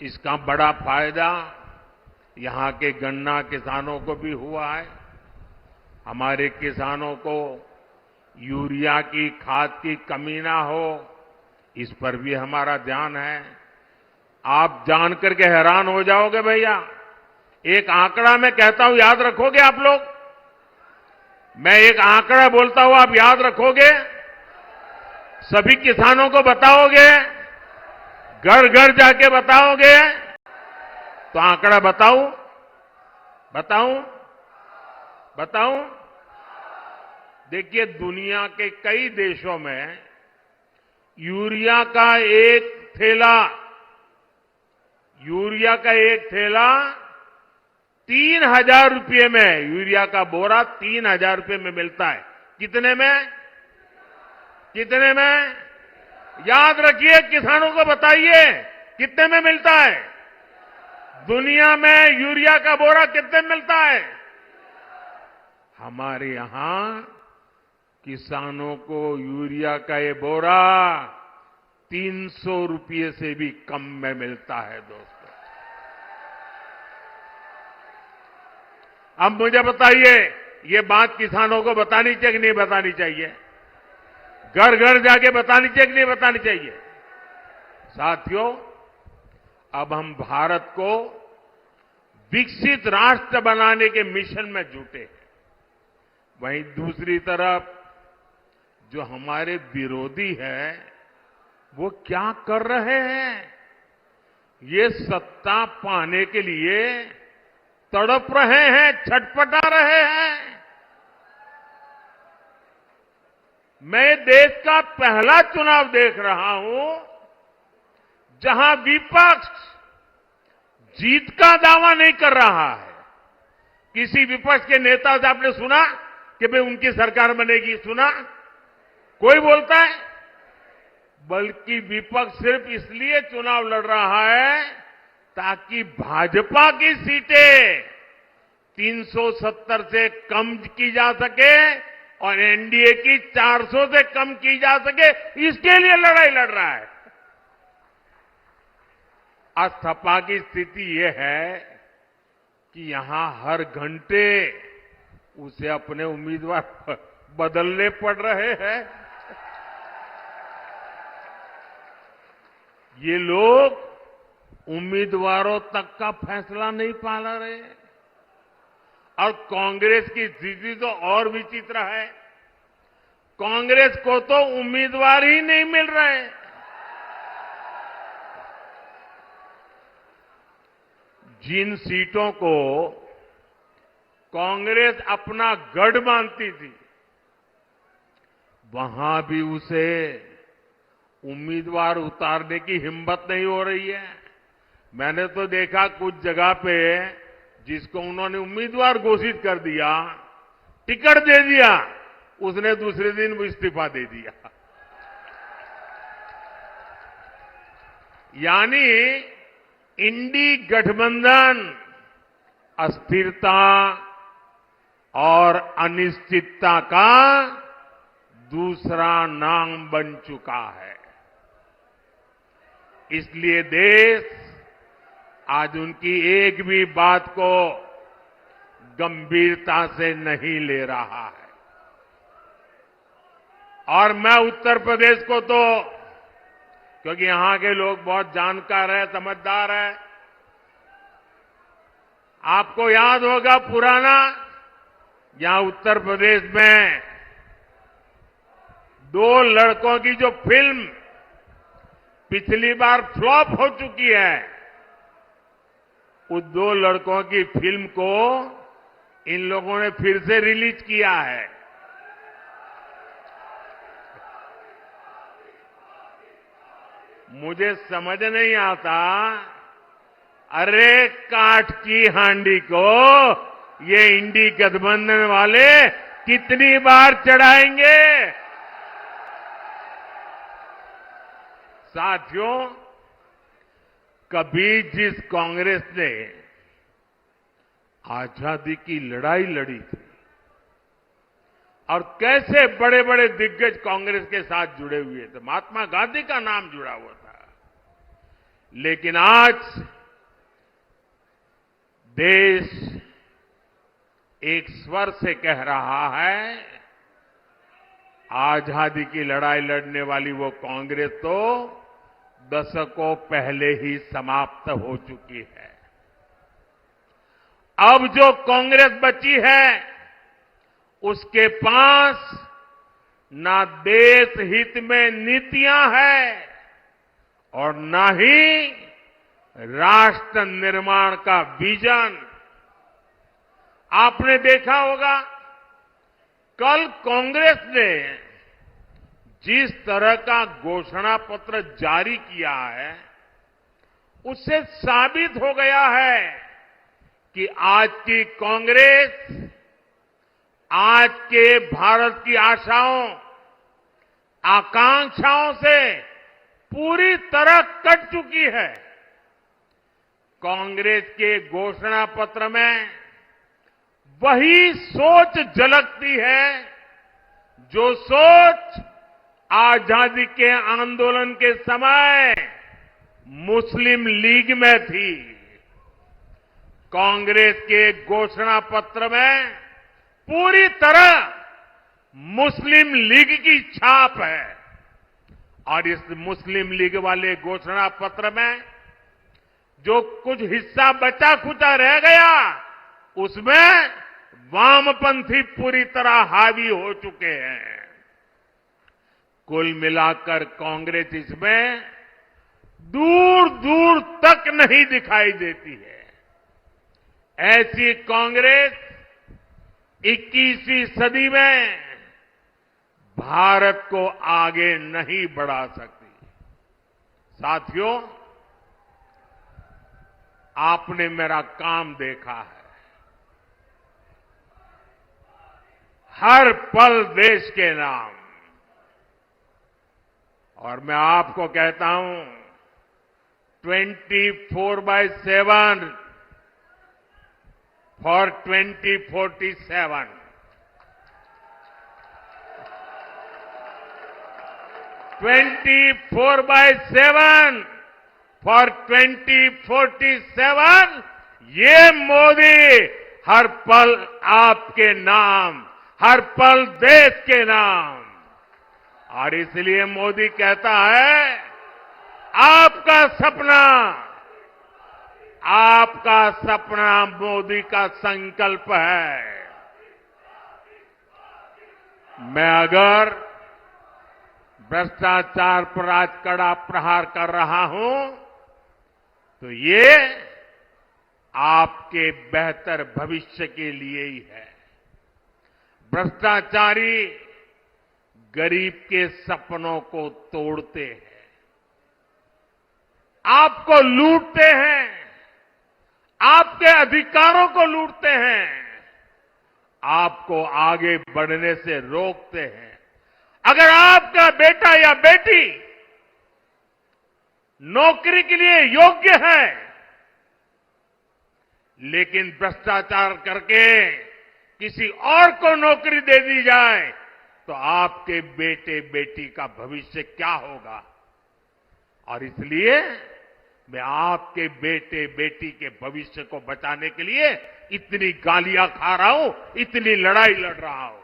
इसका बड़ा फायदा यहां के गन्ना किसानों को भी हुआ है। हमारे किसानों को यूरिया की खाद की कमी ना हो, इस पर भी हमारा ध्यान है। आप जान करके हैरान हो जाओगे भैया, एक आंकड़ा मैं कहता हूं, याद रखोगे आप लोग? मैं एक आंकड़ा बोलता हूं, आप याद रखोगे? सभी किसानों को बताओगे? घर घर जाके बताओगे? तो आंकड़ा बताऊं? देखिए, दुनिया के कई देशों में यूरिया का एक थैला 3,000 रुपये में, यूरिया का बोरा 3,000 रुपये में मिलता है। कितने में? याद रखिए, किसानों को बताइए कितने में मिलता है। दुनिया में यूरिया का बोरा कितने में मिलता है? हमारे यहां किसानों को यूरिया का ये बोरा 300 रुपये से भी कम में मिलता है दोस्तों। अब मुझे बताइए, ये बात किसानों को बतानी चाहिए कि नहीं बतानी चाहिए? घर घर जाके बतानी चाहिए कि नहीं बतानी चाहिए? साथियों, अब हम भारत को विकसित राष्ट्र बनाने के मिशन में जुटे हैं। वहीं दूसरी तरफ जो हमारे विरोधी हैं, वो क्या कर रहे हैं? ये सत्ता पाने के लिए तड़प रहे हैं, छटपटा रहे हैं। मैं देश का पहला चुनाव देख रहा हूं जहां विपक्ष जीत का दावा नहीं कर रहा है। किसी विपक्ष के नेता से आपने सुना कि भाई उनकी सरकार बनेगी? सुना कोई बोलता है? बल्कि विपक्ष सिर्फ इसलिए चुनाव लड़ रहा है ताकि भाजपा की सीटें 370 से कम की जा सके और एनडीए की 400 से कम की जा सके, इसके लिए लड़ाई लड़ रहा है। आज सपा की स्थिति यह है कि यहां हर घंटे उसे अपने उम्मीदवार बदलने पड़ रहे हैं। ये लोग उम्मीदवारों तक का फैसला नहीं पाला रहे। और कांग्रेस की स्थिति तो और विचित्र है। कांग्रेस को तो उम्मीदवार ही नहीं मिल रहे। जिन सीटों को कांग्रेस अपना गढ़ मानती थी, वहां भी उसे उम्मीदवार उतारने की हिम्मत नहीं हो रही है। मैंने तो देखा कुछ जगह पे जिसको उन्होंने उम्मीदवार घोषित कर दिया, टिकट दे दिया, उसने दूसरे दिन वो इस्तीफा दे दिया। यानी इंडी गठबंधन अस्थिरता और अनिश्चितता का दूसरा नाम बन चुका है। इसलिए देश आज उनकी एक भी बात को गंभीरता से नहीं ले रहा है। और मैं उत्तर प्रदेश को तो, क्योंकि यहां के लोग बहुत जानकार है, समझदार है, आपको याद होगा पुराना, यहां उत्तर प्रदेश में 2 लड़कों की जो फिल्म पिछली बार फ्लॉप हो चुकी है, उस 2 लड़कों की फिल्म को इन लोगों ने फिर से रिलीज किया है। मुझे समझ नहीं आता, अरे काठ की हांडी को ये इंडी गठबंधन वाले कितनी बार चढ़ाएंगे? साथियों, कभी जिस कांग्रेस ने आजादी की लड़ाई लड़ी थी और कैसे बड़े बड़े दिग्गज कांग्रेस के साथ जुड़े हुए थे, महात्मा गांधी का नाम जुड़ा हुआ था, लेकिन आज देश एक स्वर से कह रहा है, आजादी की लड़ाई लड़ने वाली वो कांग्रेस तो दशकों पहले ही समाप्त हो चुकी है। अब जो कांग्रेस बची है, उसके पास ना देश हित में नीतियां हैं और ना ही राष्ट्र निर्माण का विजन। आपने देखा होगा, कल कांग्रेस ने जिस तरह का घोषणा पत्र जारी किया है, उससे साबित हो गया है कि आज की कांग्रेस आज के भारत की आशाओं, आकांक्षाओं से पूरी तरह कट चुकी है। कांग्रेस के घोषणा पत्र में वही सोच झलकती है जो सोच आजादी के आंदोलन के समय मुस्लिम लीग में थी। कांग्रेस के घोषणा पत्र में पूरी तरह मुस्लिम लीग की छाप है और इस मुस्लिम लीग वाले घोषणा पत्र में जो कुछ हिस्सा बचा खुचा रह गया, उसमें वामपंथी पूरी तरह हावी हो चुके हैं। कुल मिलाकर कांग्रेस इसमें दूर दूर तक नहीं दिखाई देती है। ऐसी कांग्रेस 21वीं सदी में भारत को आगे नहीं बढ़ा सकती। साथियों, आपने मेरा काम देखा है। हर पल देश के नाम, और मैं आपको कहता हूं 24/7 फॉर 2047। 24/7 फॉर 2047। ये मोदी हर पल आपके नाम, हर पल देश के नाम। और इसलिए मोदी कहता है, आपका सपना मोदी का संकल्प है। मैं अगर भ्रष्टाचार पर आज कड़ा प्रहार कर रहा हूं, तो ये आपके बेहतर भविष्य के लिए ही है। भ्रष्टाचारी गरीब के सपनों को तोड़ते हैं, आपको लूटते हैं, आपके अधिकारों को लूटते हैं, आपको आगे बढ़ने से रोकते हैं। अगर आपका बेटा या बेटी नौकरी के लिए योग्य है, लेकिन भ्रष्टाचार करके किसी और को नौकरी दे दी जाए, तो आपके बेटे बेटी का भविष्य क्या होगा? और इसलिए मैं आपके बेटे बेटी के भविष्य को बचाने के लिए इतनी गालियां खा रहा हूं, इतनी लड़ाई लड़ रहा हूं।